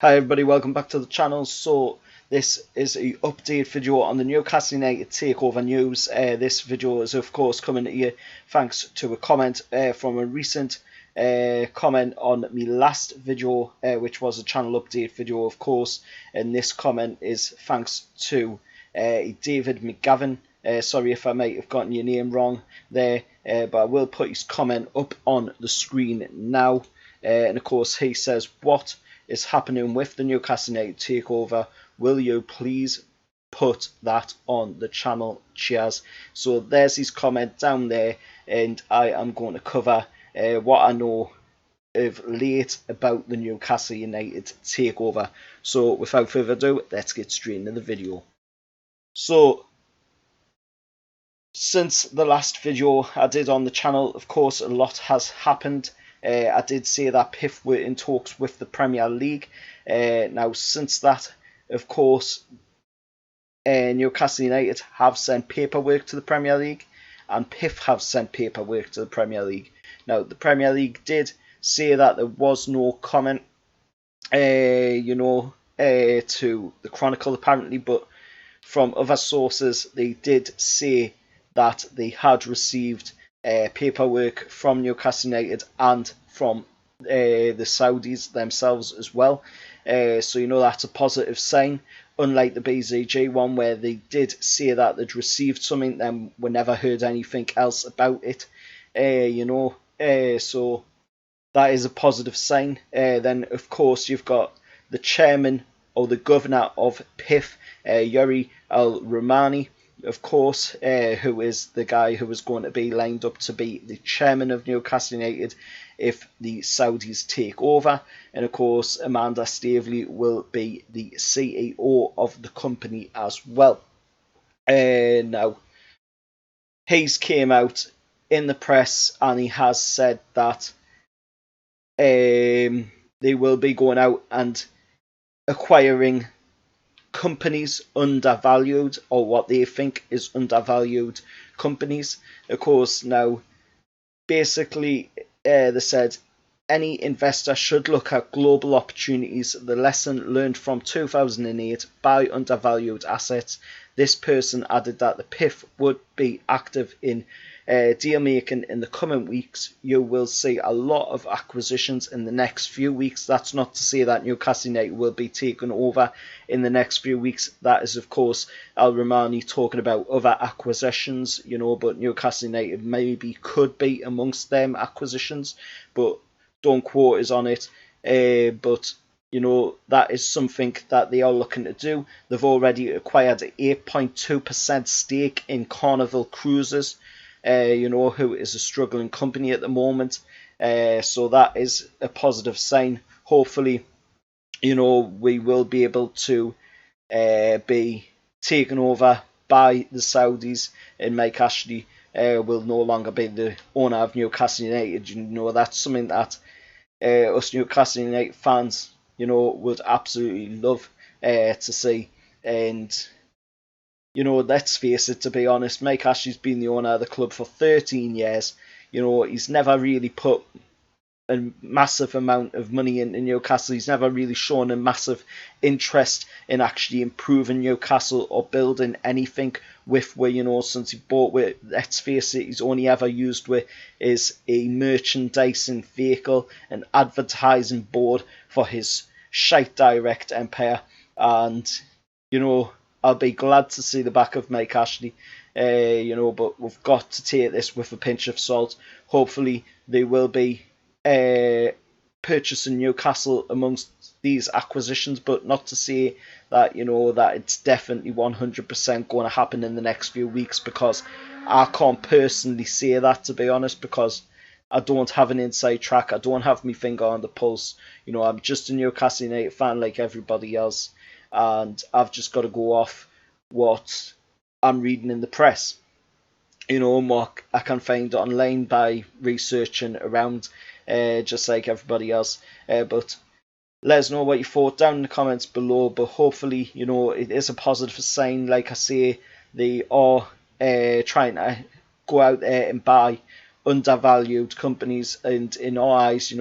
Hi everybody, welcome back to the channel. So this is a update video on the Newcastle United takeover news. This video is of course coming to you thanks to a comment from a recent comment on my last video, which was a channel update video of course, and this comment is thanks to David McGavin. Sorry if I might have gotten your name wrong there, but I will put his comment up on the screen now. And of course he says, "What is happening with the Newcastle United takeover? Will you please put that on the channel? Cheers." So there's his comment down there, and I am going to cover what I know of late about the Newcastle United takeover. So without further ado, let's get straight into the video. So since the last video I did on the channel, of course a lot has happened. I did say that PIF were in talks with the Premier League. Now, since that, of course, Newcastle United have sent paperwork to the Premier League, and PIF have sent paperwork to the Premier League. Now, the Premier League did say that there was no comment, to the Chronicle apparently, but from other sources, they did say that they had received paperwork from Newcastle United and from the Saudis themselves as well. So that's a positive sign. Unlike the BZJ one, where they did say that they'd received something, then we never heard anything else about it. So that is a positive sign. Then of course you've got the chairman or the governor of PIF, Yuri Al-Rumani, of course, who is the guy who was going to be lined up to be the chairman of Newcastle United if the Saudis take over. And of course, Amanda Staveley will be the CEO of the company as well. Now, he's came out in the press and he has said that they will be going out and acquiring companies undervalued, or what they think is undervalued companies. Of course, now basically they said any investor should look at global opportunities, the lesson learned from 2008, buy undervalued assets. This person added that the PIF would be active in deal making in the coming weeks. You will see a lot of acquisitions in the next few weeks. That's not to say that Newcastle United will be taken over in the next few weeks. That is, of course, Al-Rumani talking about other acquisitions, but Newcastle United maybe could be amongst them acquisitions, but don't quote us on it. But that is something that they are looking to do. They've already acquired an 8.2% stake in Carnival Cruises, who is a struggling company at the moment. So that is a positive sign. Hopefully, we will be able to be taken over by the Saudis, and Mike Ashley will no longer be the owner of Newcastle United. That's something that us Newcastle United fans, would absolutely love to see. And let's face it, to be honest, Mike Ashley's been the owner of the club for 13 years. He's never really put a massive amount of money into Newcastle. He's never really shown a massive interest in actually improving Newcastle or building anything with where, since he bought with, let's face it, he's only ever used with is a merchandising vehicle, an advertising board for his shite direct empire. And, I'll be glad to see the back of Mike Ashley, but we've got to take this with a pinch of salt. Hopefully they will be purchasing Newcastle amongst these acquisitions, but not to say that that it's definitely 100% going to happen in the next few weeks, because I can't personally say that, to be honest, because I don't have an inside track. I don't have my finger on the pulse. I'm just a Newcastle United fan like everybody else, and I've just got to go off what I'm reading in the press, and what I can find online by researching around, just like everybody else. But let us know what you thought down in the comments below. But hopefully, it is a positive sign. Like I say, they are trying to go out there and buy undervalued companies, and in our eyes,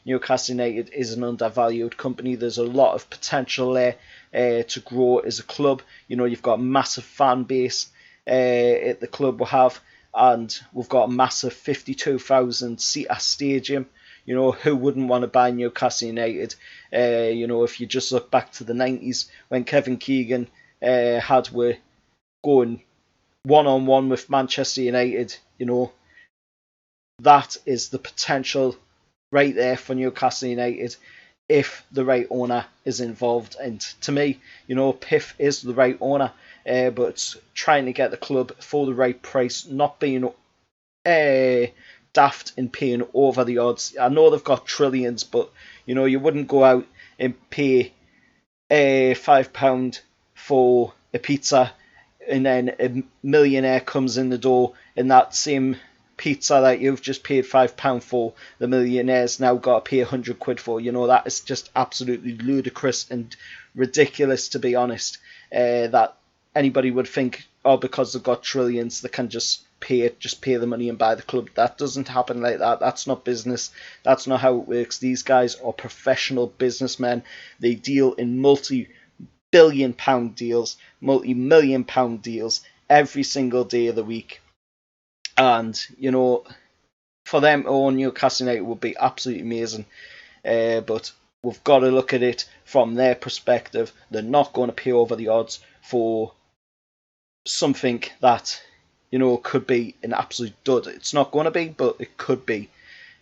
Newcastle United is an undervalued company. There's a lot of potential there to grow as a club. You know, you've got a massive fan base at the club we have, and we've got a massive 52,000 seater stadium. You know, who wouldn't want to buy Newcastle United? You know, if you just look back to the 90s when Kevin Keegan were going one-on-one with Manchester United, you know, that is the potential right there for Newcastle United if the right owner is involved. And to me, you know, Piff is the right owner, but trying to get the club for the right price, not being daft in paying over the odds. I know they've got trillions, but you know, you wouldn't go out and pay £5 for a pizza and then a millionaire comes in the door and that same pizza that you've just paid £5 for, the millionaire's now got to pay £100 for. You know, that is just absolutely ludicrous and ridiculous, to be honest, that anybody would think, oh, because they've got trillions, they can just pay the money and buy the club. That doesn't happen like that. That's not business. That's not how it works. These guys are professional businessmen. They deal in multi-billion-pound deals, multi-million-pound deals every single day of the week. And, you know, for them to own Newcastle United would be absolutely amazing. But we've got to look at it from their perspective. They're not going to pay over the odds for something that, you know, could be an absolute dud. It's not going to be, but it could be.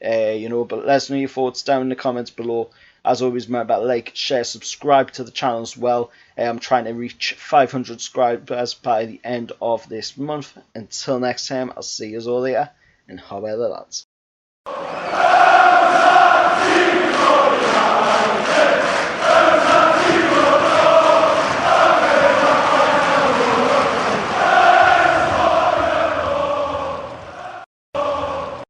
You know, but let us know your thoughts down in the comments below. As always, remember to like, share, subscribe to the channel as well. I'm trying to reach 500 subscribers by the end of this month. Until next time, I'll see you all later, and how about the lads.